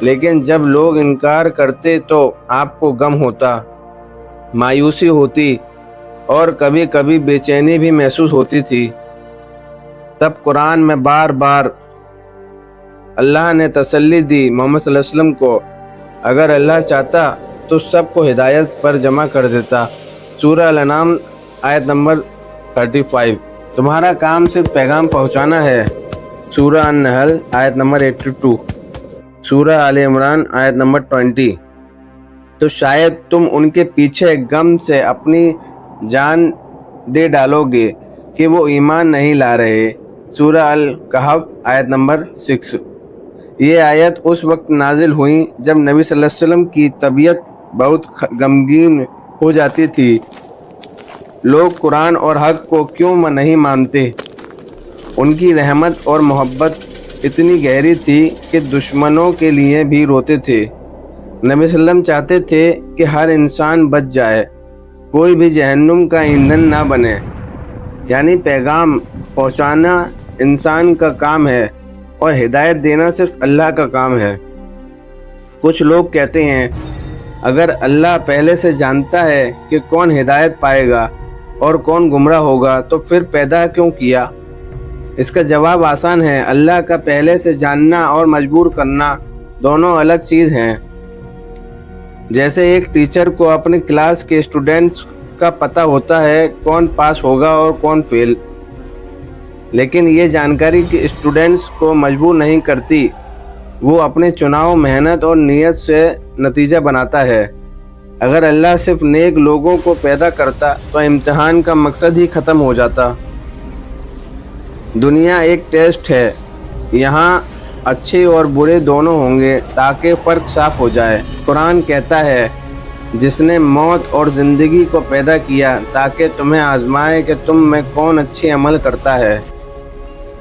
لیکن جب لوگ انکار کرتے تو آپ کو غم ہوتا، مایوسی ہوتی اور کبھی کبھی بے چینی بھی محسوس ہوتی تھی۔ تب قرآن میں بار بار اللہ نے تسلی دی محمد صلی اللہ علیہ وسلم کو، اگر اللہ چاہتا تو سب کو ہدایت پر جمع کر دیتا۔ سورہ الانعام آیت نمبر 35۔ تمہارا کام صرف پیغام پہنچانا ہے، سورہ النحل آیت نمبر 82۔ سورہ آل عمران آیت نمبر 20۔ تو شاید تم ان کے پیچھے غم سے اپنی جان دے ڈالو گے کہ وہ ایمان نہیں لا رہے، سورہ الکہف آیت نمبر 6۔ یہ آیت اس وقت نازل ہوئی جب نبی صلی اللہ علیہ وسلم کی طبیعت بہت غمگین ہو جاتی تھی۔ لوگ قرآن اور حق کو کیوں نہیں مانتے؟ ان کی رحمت اور محبت اتنی گہری تھی کہ دشمنوں کے لیے بھی روتے تھے۔ نبی صلی اللہ علیہ وسلم چاہتے تھے کہ ہر انسان بچ جائے، کوئی بھی جہنم کا ایندھن نہ بنے۔ یعنی پیغام پہنچانا انسان کا کام ہے اور ہدایت دینا صرف اللہ کا کام ہے۔ کچھ لوگ کہتے ہیں اگر اللہ پہلے سے جانتا ہے کہ کون ہدایت پائے گا اور کون گمراہ ہوگا تو پھر پیدا کیوں کیا؟ اس کا جواب آسان ہے، اللہ کا پہلے سے جاننا اور مجبور کرنا دونوں الگ چیز ہیں۔ جیسے ایک ٹیچر کو اپنی کلاس کے اسٹوڈنٹس کا پتہ ہوتا ہے کون پاس ہوگا اور کون فیل، لیکن یہ جانکاری کہ اسٹوڈنٹس کو مجبور نہیں کرتی، وہ اپنے چناؤ، محنت اور نیت سے نتیجہ بناتا ہے۔ اگر اللہ صرف نیک لوگوں کو پیدا کرتا تو امتحان کا مقصد ہی ختم ہو جاتا۔ دنیا ایک ٹیسٹ ہے، یہاں اچھے اور برے دونوں ہوں گے تاکہ فرق صاف ہو جائے۔ قرآن کہتا ہے جس نے موت اور زندگی کو پیدا کیا تاکہ تمہیں آزمائے کہ تم میں کون اچھے عمل کرتا ہے۔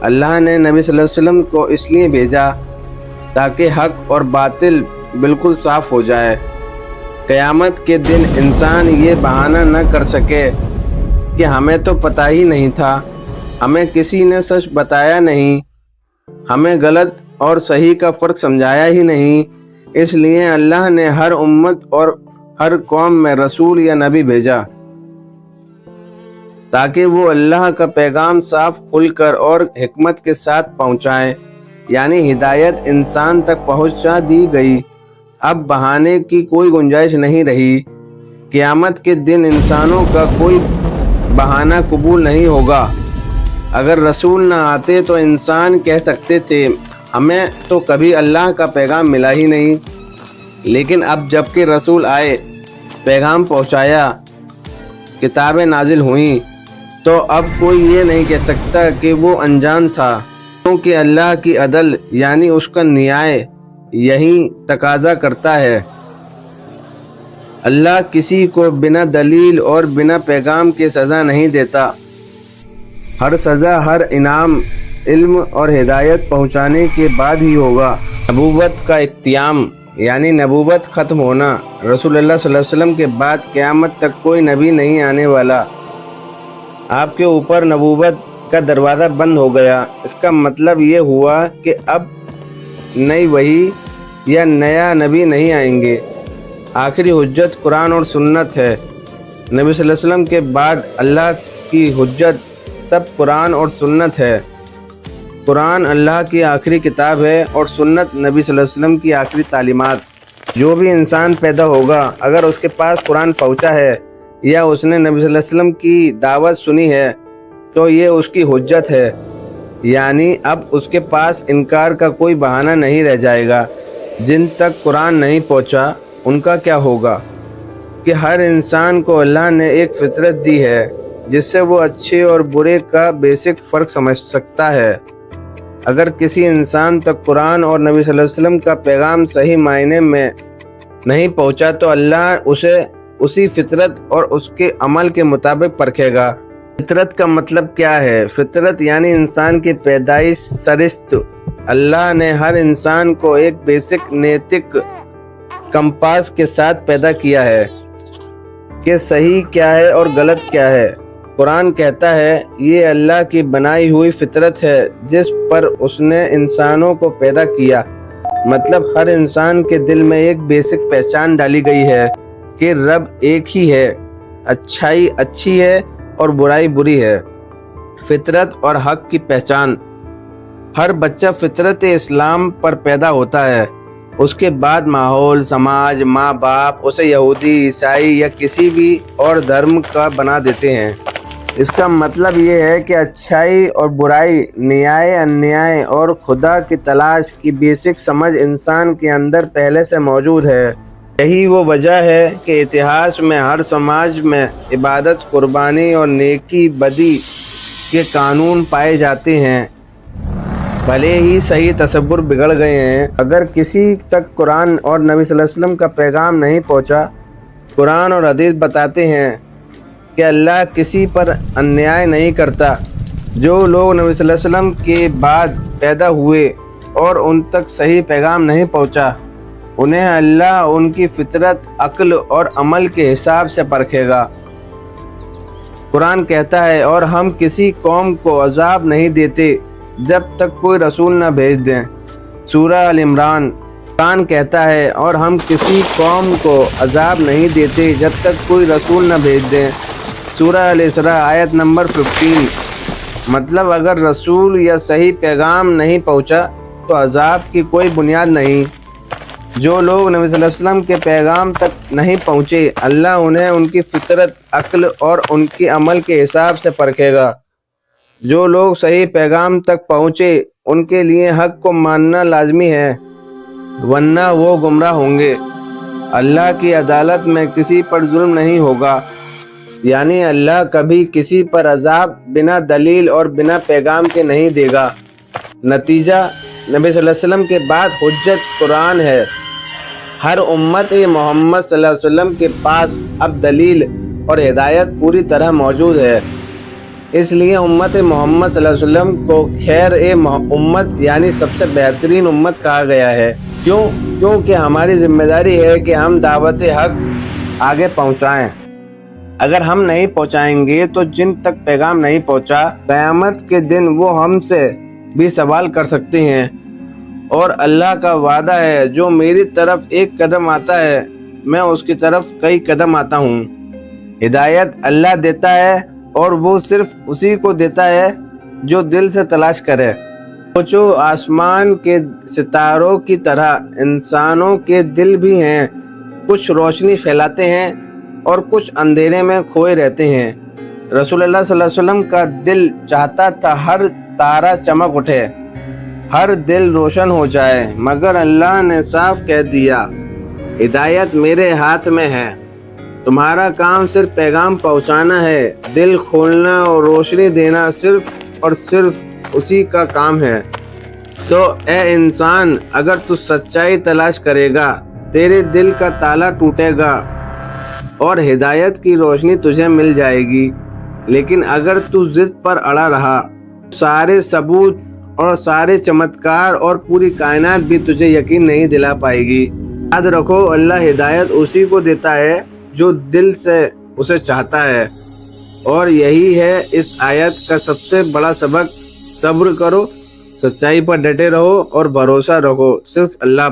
اللہ نے نبی صلی اللہ علیہ وسلم کو اس لیے بھیجا تاکہ حق اور باطل بالکل صاف ہو جائے۔ قیامت کے دن انسان یہ بہانہ نہ کر سکے کہ ہمیں تو پتہ ہی نہیں تھا، ہمیں کسی نے سچ بتایا نہیں، ہمیں غلط اور صحیح کا فرق سمجھایا ہی نہیں۔ اس لیے اللہ نے ہر امت اور ہر قوم میں رسول یا نبی بھیجا تاکہ وہ اللہ کا پیغام صاف کھل کر اور حکمت کے ساتھ پہنچائیں۔ یعنی ہدایت انسان تک پہنچا دی گئی، اب بہانے کی کوئی گنجائش نہیں رہی۔ قیامت کے دن انسانوں کا کوئی بہانہ قبول نہیں ہوگا۔ اگر رسول نہ آتے تو انسان کہہ سکتے تھے ہمیں تو کبھی اللہ کا پیغام ملا ہی نہیں، لیکن اب جب کہ رسول آئے، پیغام پہنچایا، کتابیں نازل ہوئیں، تو اب کوئی یہ نہیں کہہ سکتا کہ وہ انجان تھا، کیونکہ اللہ کی عدل یعنی اس کا نیائے یہی تقاضا کرتا ہے۔ اللہ کسی کو بنا دلیل اور بنا پیغام کے سزا نہیں دیتا۔ ہر سزا، ہر انعام علم اور ہدایت پہنچانے کے بعد ہی ہوگا۔ نبوت کا اختتام یعنی نبوت ختم ہونا، رسول اللہ صلی اللہ علیہ وسلم کے بعد قیامت تک کوئی نبی نہیں آنے والا۔ آپ کے اوپر نبوت کا دروازہ بند ہو گیا۔ اس کا مطلب یہ ہوا کہ اب نئی وحی یا نیا نبی نہیں آئیں گے۔ آخری حجت قرآن اور سنت ہے۔ نبی صلی اللہ علیہ وسلم کے بعد اللہ کی حجت تب قرآن اور سنت ہے۔ قرآن اللہ کی آخری کتاب ہے اور سنت نبی صلی اللہ علیہ وسلم کی آخری تعلیمات۔ جو بھی انسان پیدا ہوگا اگر اس کے پاس قرآن پہنچا ہے یا اس نے نبی صلی اللہ علیہ وسلم کی دعوت سنی ہے تو یہ اس کی حجت ہے، یعنی اب اس کے پاس انکار کا کوئی بہانہ نہیں رہ جائے گا۔ جن تک قرآن نہیں پہنچا ان کا کیا ہوگا؟ کہ ہر انسان کو اللہ نے ایک فطرت دی ہے جس سے وہ اچھے اور برے کا بیسک فرق سمجھ سکتا ہے۔ اگر کسی انسان تک قرآن اور نبی صلی اللہ علیہ وسلم کا پیغام صحیح معنی میں نہیں پہنچا تو اللہ اسے اسی فطرت اور اس کے عمل کے مطابق پرکھے گا۔ فطرت کا مطلب کیا ہے؟ فطرت یعنی انسان کی پیدائش سرشت۔ اللہ نے ہر انسان کو ایک بیسک نیتک کمپاس کے ساتھ پیدا کیا ہے کہ صحیح کیا ہے اور غلط کیا ہے۔ قرآن کہتا ہے یہ اللہ کی بنائی ہوئی فطرت ہے جس پر اس نے انسانوں کو پیدا کیا۔ مطلب ہر انسان کے دل میں ایک بیسک پہچان ڈالی گئی ہے کہ رب ایک ہی ہے، اچھائی اچھی ہے اور برائی بری ہے، فطرت اور حق کی پہچان۔ ہر بچہ فطرت اسلام پر پیدا ہوتا ہے، اس کے بعد ماحول، سماج، ماں باپ اسے یہودی، عیسائی یا کسی بھی اور دھرم کا بنا دیتے ہیں۔ اس کا مطلب یہ ہے کہ اچھائی اور برائی، نیائے انیائے اور خدا کی تلاش کی بیسک سمجھ انسان کے اندر پہلے سے موجود ہے۔ یہی وہ وجہ ہے کہ اتہاس میں ہر سماج میں عبادت، قربانی اور نیکی بدی کے قانون پائے جاتے ہیں، بھلے ہی صحیح تصور بگڑ گئے ہیں۔ اگر کسی تک قرآن اور نبی صلی اللہ علیہ وسلم کا پیغام نہیں پہنچا، قرآن اور حدیث بتاتے ہیں کہ اللہ کسی پر انیائے نہیں کرتا۔ جو لوگ نبی صلی اللہ علیہ وسلم کے بعد پیدا ہوئے اور ان تک صحیح پیغام نہیں پہنچا، انہیں اللہ ان کی فطرت، عقل اور عمل کے حساب سے پرکھے گا۔ قرآن کہتا ہے، اور ہم کسی قوم کو عذاب نہیں دیتے جب تک کوئی رسول نہ بھیج دیں، سورہ ال عمران۔ قرآن کہتا ہے، اور ہم کسی قوم کو عذاب نہیں دیتے جب تک کوئی رسول نہ بھیج دیں، سورہ الاسراء آیت نمبر 15۔ مطلب اگر رسول یا صحیح پیغام نہیں پہنچا تو عذاب کی کوئی بنیاد نہیں۔ جو لوگ نبی صلی اللہ علیہ وسلم کے پیغام تک نہیں پہنچے، اللہ انہیں ان کی فطرت، عقل اور ان کے عمل کے حساب سے پرکھے گا۔ جو لوگ صحیح پیغام تک پہنچے، ان کے لیے حق کو ماننا لازمی ہے، ورنہ وہ گمراہ ہوں گے۔ اللہ کی عدالت میں کسی پر ظلم نہیں ہوگا، یعنی اللہ کبھی کسی پر عذاب بنا دلیل اور بنا پیغام کے نہیں دے گا۔ نتیجہ، نبی صلی اللہ علیہ وسلم کے بعد حجت قرآن ہے۔ ہر امت محمد صلی اللہ علیہ وسلم کے پاس اب دلیل اور ہدایت پوری طرح موجود ہے۔ اس لیے امت محمد صلی اللہ علیہ وسلم کو خیر امت یعنی سب سے بہترین امت کہا گیا ہے۔ کیونکہ ہماری ذمہ داری ہے کہ ہم دعوت حق آگے پہنچائیں۔ اگر ہم نہیں پہنچائیں گے تو جن تک پیغام نہیں پہنچا، قیامت کے دن وہ ہم سے بھی سوال کر سکتے ہیں۔ اور اللہ کا وعدہ ہے، جو میری طرف ایک قدم آتا ہے، میں اس کی طرف کئی قدم آتا ہوں۔ ہدایت اللہ دیتا ہے اور وہ صرف اسی کو دیتا ہے جو دل سے تلاش کرے۔ سوچو، آسمان کے ستاروں کی طرح انسانوں کے دل بھی ہیں، کچھ روشنی پھیلاتے ہیں اور کچھ اندھیرے میں کھوئے رہتے ہیں۔ رسول اللہ صلی اللہ علیہ وسلم کا دل چاہتا تھا ہر تارہ چمک اٹھے، ہر دل روشن ہو جائے، مگر اللہ نے صاف کہہ دیا، ہدایت میرے ہاتھ میں ہے، تمہارا کام صرف پیغام پہنچانا ہے، دل کھولنا اور روشنی دینا صرف اور صرف اسی کا کام ہے۔ تو اے انسان، اگر تو سچائی تلاش کرے گا، تیرے دل کا تالا ٹوٹے گا اور ہدایت کی روشنی تجھے مل جائے گی۔ لیکن اگر تو ضد پر اڑا رہا، سارے ثبوت اور سارے چمتکار اور پوری کائنات بھی تجھے یقین نہیں دلا پائے گی۔ یاد رکھو، اللہ ہدایت اسی کو دیتا ہے جو دل سے اسے چاہتا ہے، اور یہی ہے اس آیت کا سب سے بڑا سبق۔ صبر کرو، سچائی پر ڈٹے رہو اور بھروسہ رکھو صرف اللہ